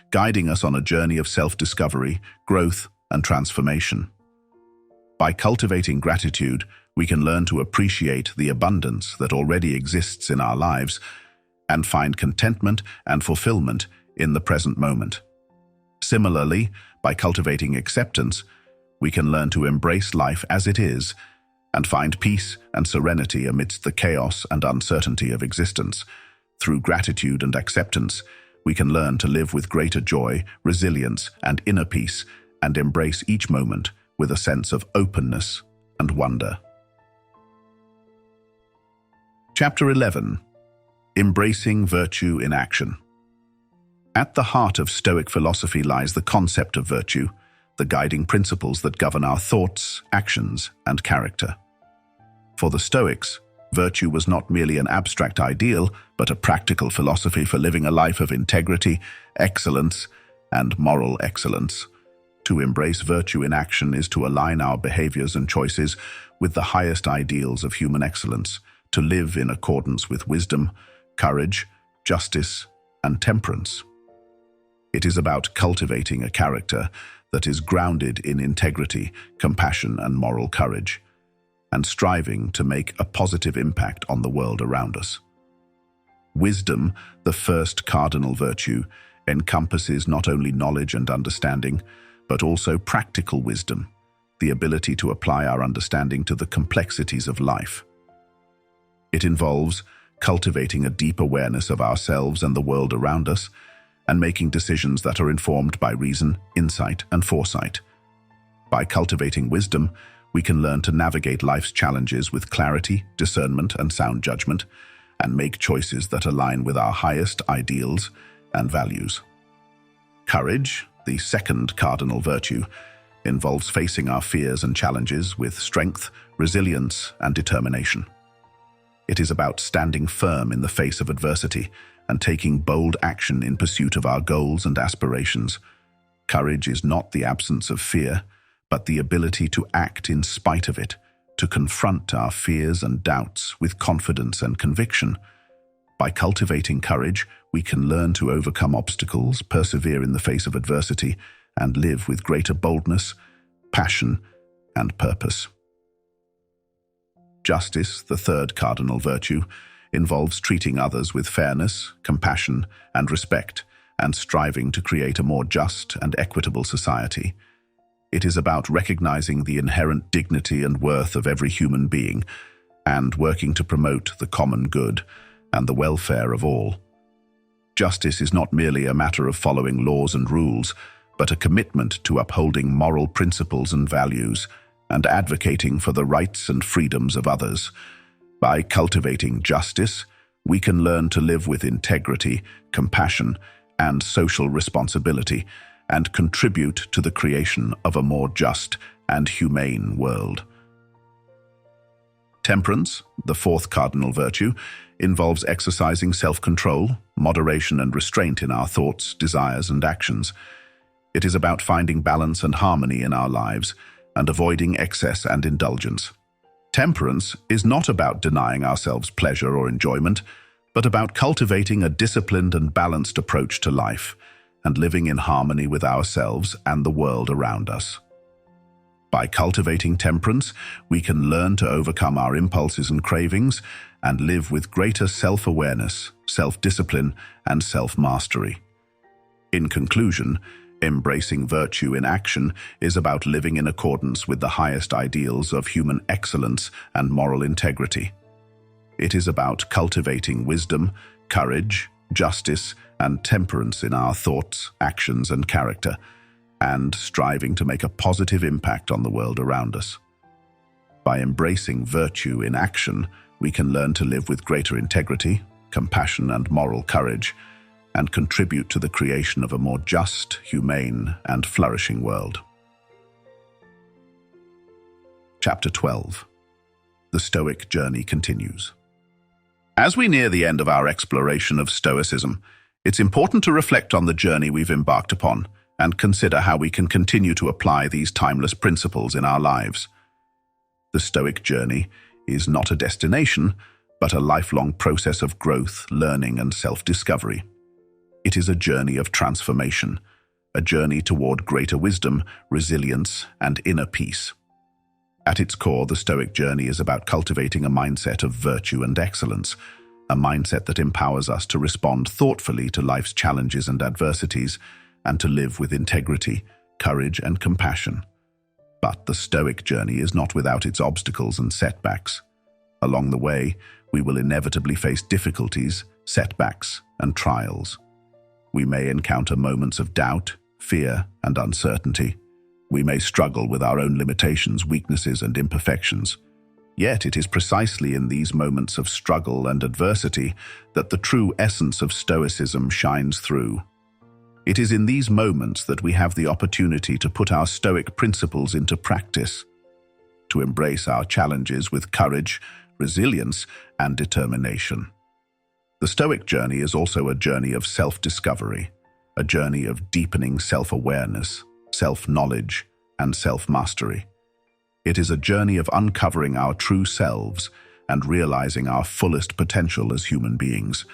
guiding us on a journey of self-discovery, growth, and transformation. By cultivating gratitude, we can learn to appreciate the abundance that already exists in our lives and find contentment and fulfillment in the present moment. Similarly, by cultivating acceptance, we can learn to embrace life as it is and find peace and serenity amidst the chaos and uncertainty of existence. Through gratitude and acceptance, we can learn to live with greater joy, resilience, and inner peace, and embrace each moment with a sense of openness and wonder. Chapter 11: Embracing Virtue in Action. At the heart of Stoic philosophy lies the concept of virtue, the guiding principles that govern our thoughts, actions, and character. For the Stoics, virtue was not merely an abstract ideal, but a practical philosophy for living a life of integrity, excellence, and moral excellence. To embrace virtue in action is to align our behaviors and choices with the highest ideals of human excellence, to live in accordance with wisdom, courage, justice, and temperance. It is about cultivating a character that is grounded in integrity, compassion, and moral courage, and striving to make a positive impact on the world around us. Wisdom, the first cardinal virtue, encompasses not only knowledge and understanding, but also practical wisdom, the ability to apply our understanding to the complexities of life. It involves cultivating a deep awareness of ourselves and the world around us, and making decisions that are informed by reason, insight, and foresight. By cultivating wisdom, we can learn to navigate life's challenges with clarity, discernment, and sound judgment, and make choices that align with our highest ideals and values. Courage, the second cardinal virtue, involves facing our fears and challenges with strength, resilience, and determination. It is about standing firm in the face of adversity and taking bold action in pursuit of our goals and aspirations. Courage is not the absence of fear, but the ability to act in spite of it, to confront our fears and doubts with confidence and conviction. By cultivating courage, we can learn to overcome obstacles, persevere in the face of adversity, and live with greater boldness, passion, and purpose. Justice, the third cardinal virtue, involves treating others with fairness, compassion, and respect, and striving to create a more just and equitable society. It is about recognizing the inherent dignity and worth of every human being, and working to promote the common good and the welfare of all. Justice is not merely a matter of following laws and rules, but a commitment to upholding moral principles and values, and advocating for the rights and freedoms of others. By cultivating justice, we can learn to live with integrity, compassion, and social responsibility, and contribute to the creation of a more just and humane world. Temperance, the fourth cardinal virtue, involves exercising self-control, moderation, and restraint in our thoughts, desires, and actions. It is about finding balance and harmony in our lives and avoiding excess and indulgence. Temperance is not about denying ourselves pleasure or enjoyment, but about cultivating a disciplined and balanced approach to life and living in harmony with ourselves and the world around us. By cultivating temperance, we can learn to overcome our impulses and cravings and live with greater self-awareness, self-discipline, and self-mastery. In conclusion, embracing virtue in action is about living in accordance with the highest ideals of human excellence and moral integrity. It is about cultivating wisdom, courage, justice, and temperance in our thoughts, actions, and character, and striving to make a positive impact on the world around us. By embracing virtue in action, we can learn to live with greater integrity, compassion, and moral courage, and contribute to the creation of a more just, humane, and flourishing world. Chapter 12. The Stoic Journey continues. As we near the end of our exploration of Stoicism, it's important to reflect on the journey we've embarked upon and consider how we can continue to apply these timeless principles in our lives. The Stoic journey is not a destination, but a lifelong process of growth, learning, and self-discovery. It is a journey of transformation, a journey toward greater wisdom, resilience, and inner peace. At its core, the Stoic journey is about cultivating a mindset of virtue and excellence, a mindset that empowers us to respond thoughtfully to life's challenges and adversities, and to live with integrity, courage, and compassion. But the Stoic journey is not without its obstacles and setbacks. Along the way, we will inevitably face difficulties, setbacks, and trials. We may encounter moments of doubt, fear, and uncertainty. We may struggle with our own limitations, weaknesses, and imperfections. Yet it is precisely in these moments of struggle and adversity that the true essence of Stoicism shines through. It is in these moments that we have the opportunity to put our Stoic principles into practice, to embrace our challenges with courage, resilience, and determination. The Stoic journey is also a journey of self-discovery, a journey of deepening self-awareness, self-knowledge, and self-mastery. It is a journey of uncovering our true selves and realizing our fullest potential as human beings.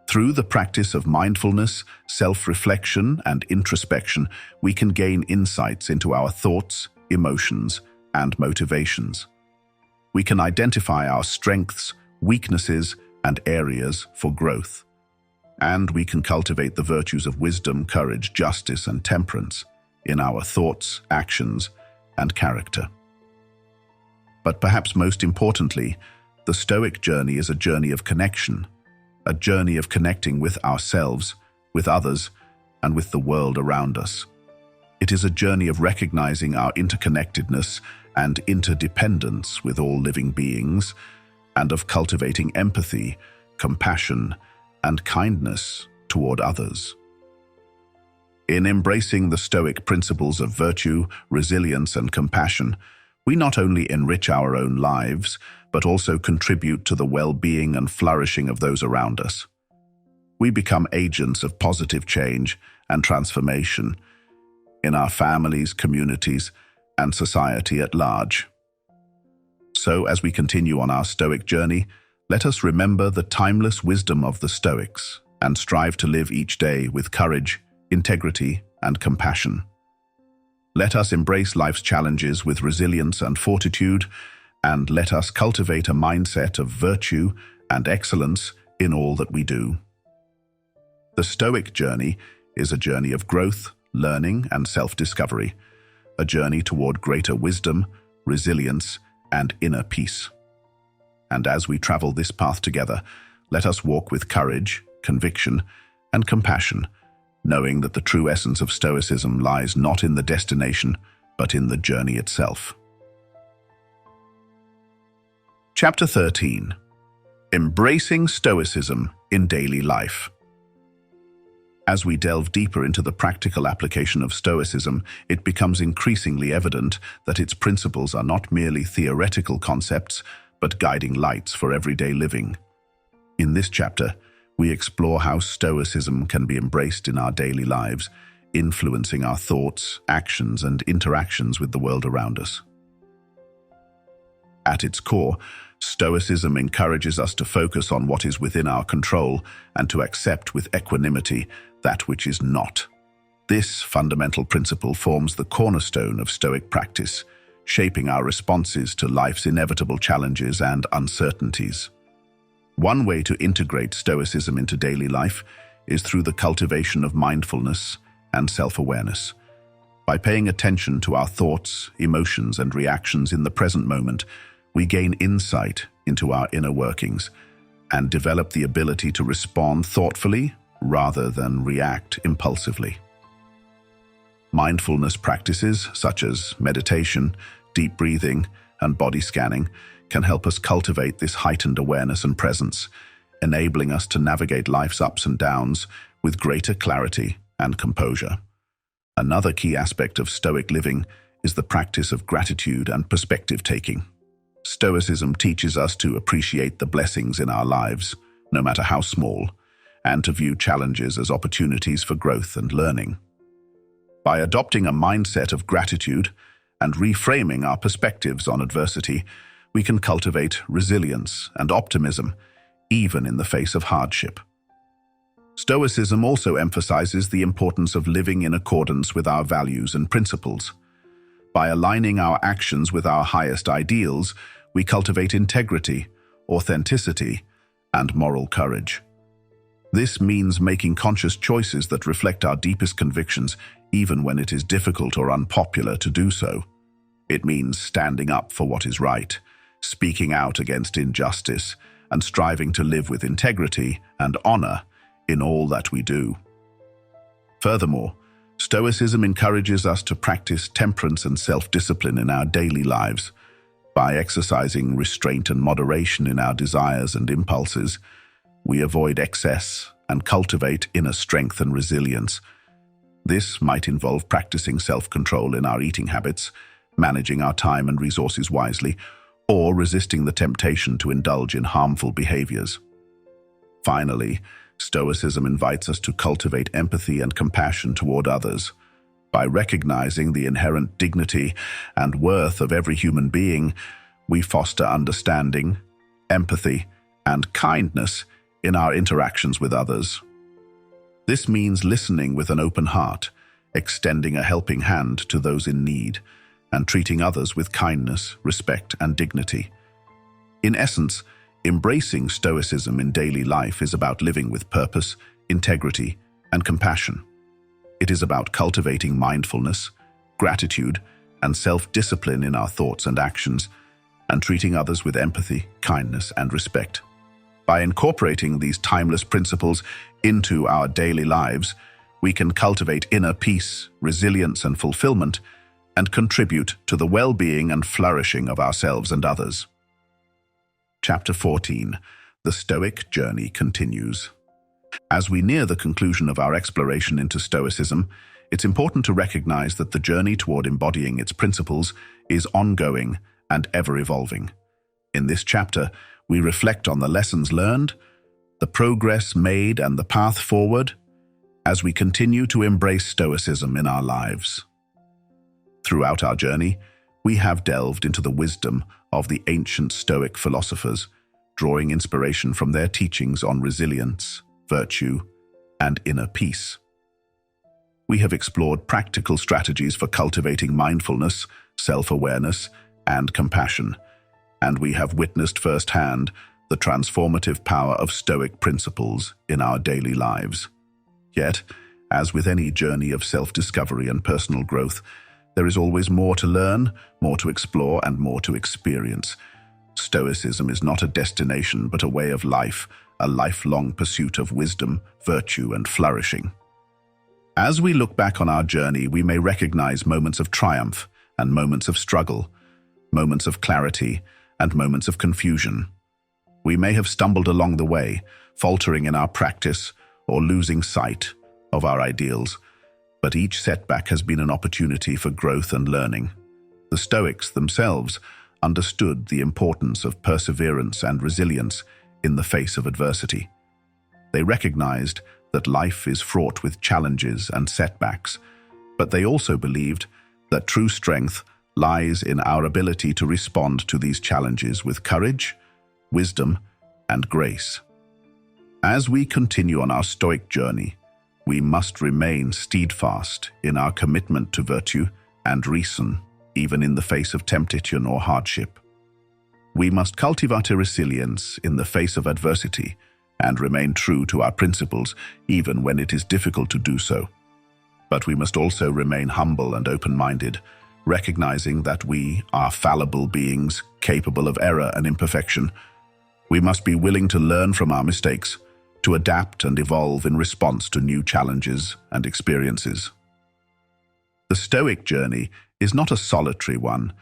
Through the practice of mindfulness, self-reflection, and introspection, we can gain insights into our thoughts, emotions, and motivations. We can identify our strengths, weaknesses, and areas for growth. And we can cultivate the virtues of wisdom, courage, justice, and temperance in our thoughts, actions, and character. But perhaps most importantly, the Stoic journey is a journey of connection, a journey of connecting with ourselves, with others, and with the world around us. It is a journey of recognizing our interconnectedness and interdependence with all living beings, and of cultivating empathy, compassion, and kindness toward others. In embracing the Stoic principles of virtue, resilience, and compassion, we not only enrich our own lives, but also contribute to the well-being and flourishing of those around us. We become agents of positive change and transformation in our families, communities, and society at large. So, as we continue on our Stoic journey, let us remember the timeless wisdom of the Stoics and strive to live each day with courage, integrity, and compassion. Let us embrace life's challenges with resilience and fortitude, and let us cultivate a mindset of virtue and excellence in all that we do. The Stoic journey is a journey of growth, learning, and self-discovery, a journey toward greater wisdom, resilience, and inner peace. And as we travel this path together, let us walk with courage, conviction, and compassion, knowing that the true essence of Stoicism lies not in the destination, but in the journey itself. Chapter 13. Embracing Stoicism in Daily Life. As we delve deeper into the practical application of Stoicism, it becomes increasingly evident that its principles are not merely theoretical concepts, but guiding lights for everyday living. In this chapter, we explore how Stoicism can be embraced in our daily lives, influencing our thoughts, actions, and interactions with the world around us. At its core, Stoicism encourages us to focus on what is within our control and to accept with equanimity that which is not. This fundamental principle forms the cornerstone of Stoic practice, shaping our responses to life's inevitable challenges and uncertainties. One way to integrate Stoicism into daily life is through the cultivation of mindfulness and self-awareness. By paying attention to our thoughts, emotions, and reactions in the present moment, we gain insight into our inner workings and develop the ability to respond thoughtfully rather than react impulsively. Mindfulness practices such as meditation, deep breathing, and body scanning can help us cultivate this heightened awareness and presence, enabling us to navigate life's ups and downs with greater clarity and composure. Another key aspect of Stoic living is the practice of gratitude and perspective-taking. Stoicism teaches us to appreciate the blessings in our lives, no matter how small, and to view challenges as opportunities for growth and learning. By adopting a mindset of gratitude and reframing our perspectives on adversity, we can cultivate resilience and optimism, even in the face of hardship. Stoicism also emphasizes the importance of living in accordance with our values and principles. By aligning our actions with our highest ideals, we cultivate integrity, authenticity, and moral courage. This means making conscious choices that reflect our deepest convictions, even when it is difficult or unpopular to do so. It means standing up for what is right, speaking out against injustice, and striving to live with integrity and honor in all that we do. Furthermore, Stoicism encourages us to practice temperance and self-discipline in our daily lives. By exercising restraint and moderation in our desires and impulses, we avoid excess and cultivate inner strength and resilience. This might involve practicing self-control in our eating habits, managing our time and resources wisely, or resisting the temptation to indulge in harmful behaviors. Finally, Stoicism invites us to cultivate empathy and compassion toward others. By recognizing the inherent dignity and worth of every human being, we foster understanding, empathy, and kindness in our interactions with others. This means listening with an open heart, extending a helping hand to those in need, and treating others with kindness, respect, and dignity. In essence, Embracing Stoicism in daily life is about living with purpose, integrity, and compassion. It is about cultivating mindfulness, gratitude, and self-discipline in our thoughts and actions, and treating others with empathy, kindness, and respect. By incorporating these timeless principles into our daily lives, we can cultivate inner peace, resilience, and fulfillment, and contribute to the well-being and flourishing of ourselves and others. Chapter 14. The Stoic Journey continues. As we near the conclusion of our exploration into Stoicism, it's important to recognize that the journey toward embodying its principles is ongoing and ever-evolving. In this chapter, we reflect on the lessons learned, the progress made, and the path forward as we continue to embrace Stoicism in our lives. Throughout our journey, we have delved into the wisdom of the ancient Stoic philosophers, drawing inspiration from their teachings on resilience, virtue, and inner peace. We have explored practical strategies for cultivating mindfulness, self-awareness, and compassion, and we have witnessed firsthand the transformative power of Stoic principles in our daily lives. Yet, as with any journey of self-discovery and personal growth, there is always more to learn, more to explore, and more to experience. Stoicism is not a destination but a way of life, a lifelong pursuit of wisdom, virtue, and flourishing. As we look back on our journey, we may recognize moments of triumph and moments of struggle, moments of clarity and moments of confusion. We may have stumbled along the way, faltering in our practice or losing sight of our ideals, but each setback has been an opportunity for growth and learning. The Stoics themselves understood the importance of perseverance and resilience in the face of adversity. They recognized that life is fraught with challenges and setbacks, but they also believed that true strength lies in our ability to respond to these challenges with courage, wisdom, and grace. As we continue on our Stoic journey, we must remain steadfast in our commitment to virtue and reason, even in the face of temptation or hardship. We must cultivate a resilience in the face of adversity and remain true to our principles, even when it is difficult to do so. But we must also remain humble and open-minded, recognizing that we are fallible beings capable of error and imperfection. We must be willing to learn from our mistakes, to adapt and evolve in response to new challenges and experiences. The Stoic journey is not a solitary one,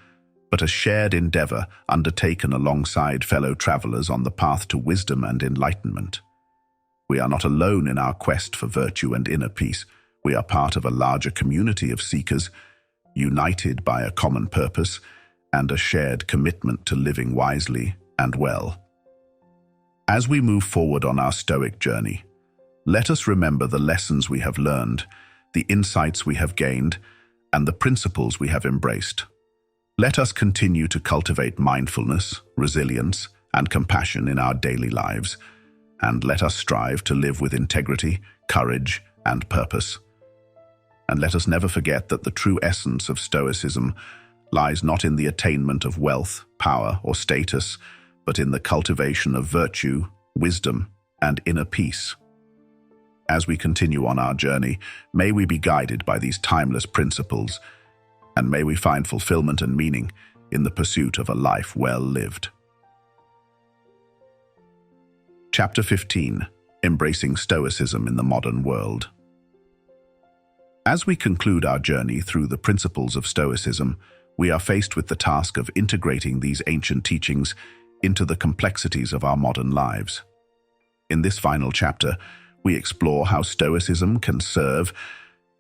but a shared endeavor undertaken alongside fellow travelers on the path to wisdom and enlightenment. We are not alone in our quest for virtue and inner peace. We are part of a larger community of seekers, united by a common purpose and a shared commitment to living wisely and well. As we move forward on our Stoic journey, let us remember the lessons we have learned, the insights we have gained, and the principles we have embraced. Let us continue to cultivate mindfulness, resilience, and compassion in our daily lives, and let us strive to live with integrity, courage, and purpose. And let us never forget that the true essence of Stoicism lies not in the attainment of wealth, power, or status, but in the cultivation of virtue, wisdom, and inner peace. As we continue on our journey, may we be guided by these timeless principles, and may we find fulfillment and meaning in the pursuit of a life well lived. Chapter 15. Embracing Stoicism in the Modern World. As we conclude our journey through the principles of Stoicism, we are faced with the task of integrating these ancient teachings into the complexities of our modern lives. In this final chapter, we explore how Stoicism can serve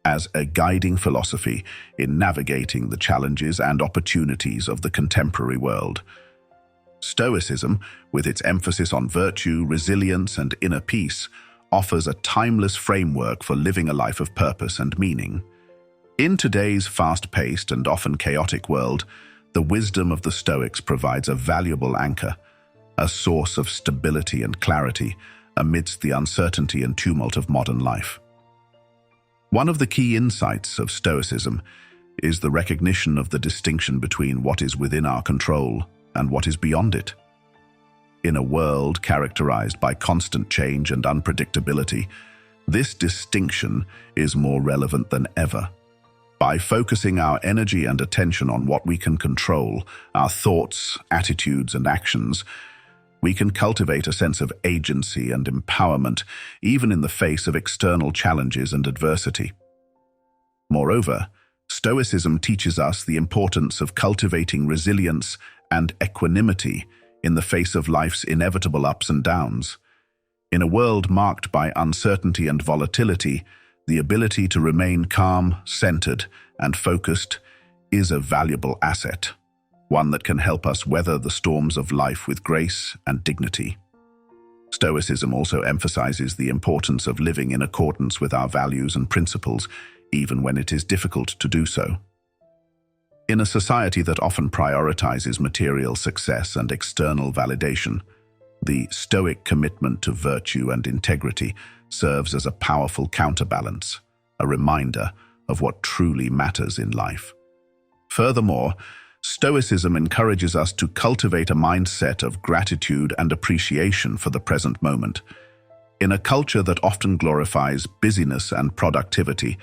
as a guiding philosophy in navigating the challenges and opportunities of the contemporary world. Stoicism, with its emphasis on virtue, resilience, and inner peace, offers a timeless framework for living a life of purpose and meaning. In today's fast-paced and often chaotic world, the wisdom of the Stoics provides a valuable anchor, a source of stability and clarity amidst the uncertainty and tumult of modern life. One of the key insights of Stoicism is the recognition of the distinction between what is within our control and what is beyond it. In a world characterized by constant change and unpredictability, this distinction is more relevant than ever. By focusing our energy and attention on what we can control, our thoughts, attitudes, and actions, we can cultivate a sense of agency and empowerment, even in the face of external challenges and adversity. Moreover, Stoicism teaches us the importance of cultivating resilience and equanimity in the face of life's inevitable ups and downs. In a world marked by uncertainty and volatility, the ability to remain calm, centered, and focused is a valuable asset, one that can help us weather the storms of life with grace and dignity. Stoicism also emphasizes the importance of living in accordance with our values and principles, even when it is difficult to do so. In a society that often prioritizes material success and external validation, the Stoic commitment to virtue and integrity serves as a powerful counterbalance, a reminder of what truly matters in life. Furthermore, Stoicism encourages us to cultivate a mindset of gratitude and appreciation for the present moment. In a culture that often glorifies busyness and productivity,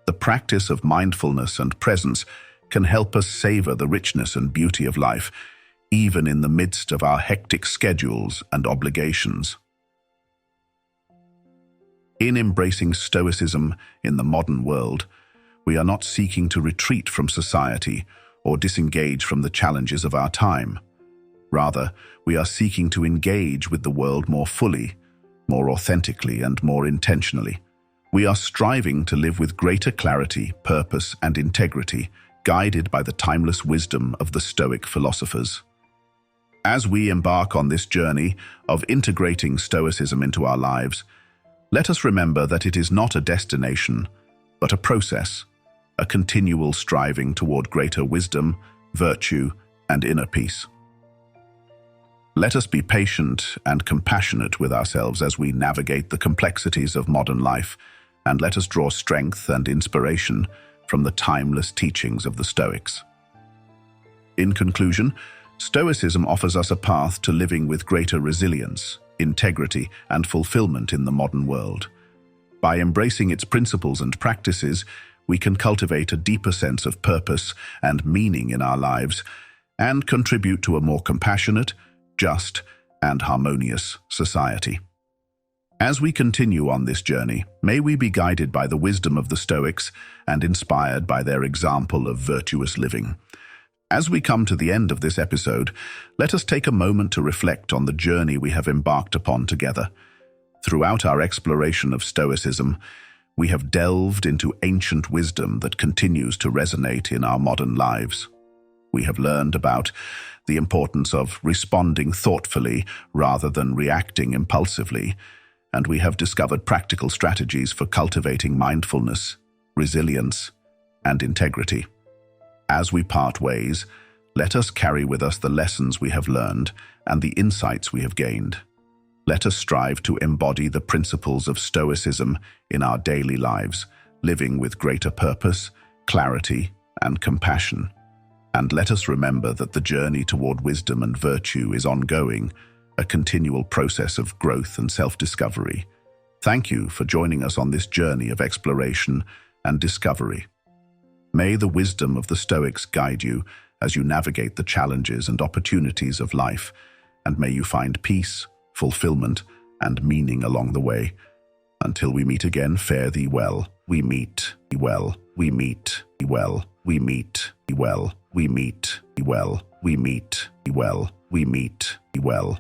the practice of mindfulness and presence can help us savor the richness and beauty of life, even in the midst of our hectic schedules and obligations. In embracing Stoicism in the modern world, we are not seeking to retreat from society or disengage from the challenges of our time. Rather, we are seeking to engage with the world more fully, more authentically, and more intentionally. We are striving to live with greater clarity, purpose, and integrity, guided by the timeless wisdom of the Stoic philosophers. As we embark on this journey of integrating Stoicism into our lives, let us remember that it is not a destination, but a process, a continual striving toward greater wisdom, virtue, and inner peace. Let us be patient and compassionate with ourselves as we navigate the complexities of modern life, and let us draw strength and inspiration from the timeless teachings of the Stoics. In conclusion, Stoicism offers us a path to living with greater resilience, integrity, and fulfillment in the modern world. By embracing its principles and practices, we can cultivate a deeper sense of purpose and meaning in our lives and contribute to a more compassionate, just, and harmonious society. As we continue on this journey, may we be guided by the wisdom of the Stoics and inspired by their example of virtuous living. As we come to the end of this episode, let us take a moment to reflect on the journey we have embarked upon together. Throughout our exploration of Stoicism, we have delved into ancient wisdom that continues to resonate in our modern lives. We have learned about the importance of responding thoughtfully rather than reacting impulsively, and we have discovered practical strategies for cultivating mindfulness, resilience, and integrity. As we part ways, let us carry with us the lessons we have learned and the insights we have gained. Let us strive to embody the principles of Stoicism in our daily lives, living with greater purpose, clarity, and compassion. And let us remember that the journey toward wisdom and virtue is ongoing, a continual process of growth and self-discovery. Thank you for joining us on this journey of exploration and discovery. May the wisdom of the Stoics guide you as you navigate the challenges and opportunities of life, and may you find peace, fulfillment, and meaning along the way. Until we meet again, fare thee well. We meet well. We meet well. We meet well. We meet well. We meet well. We meet well.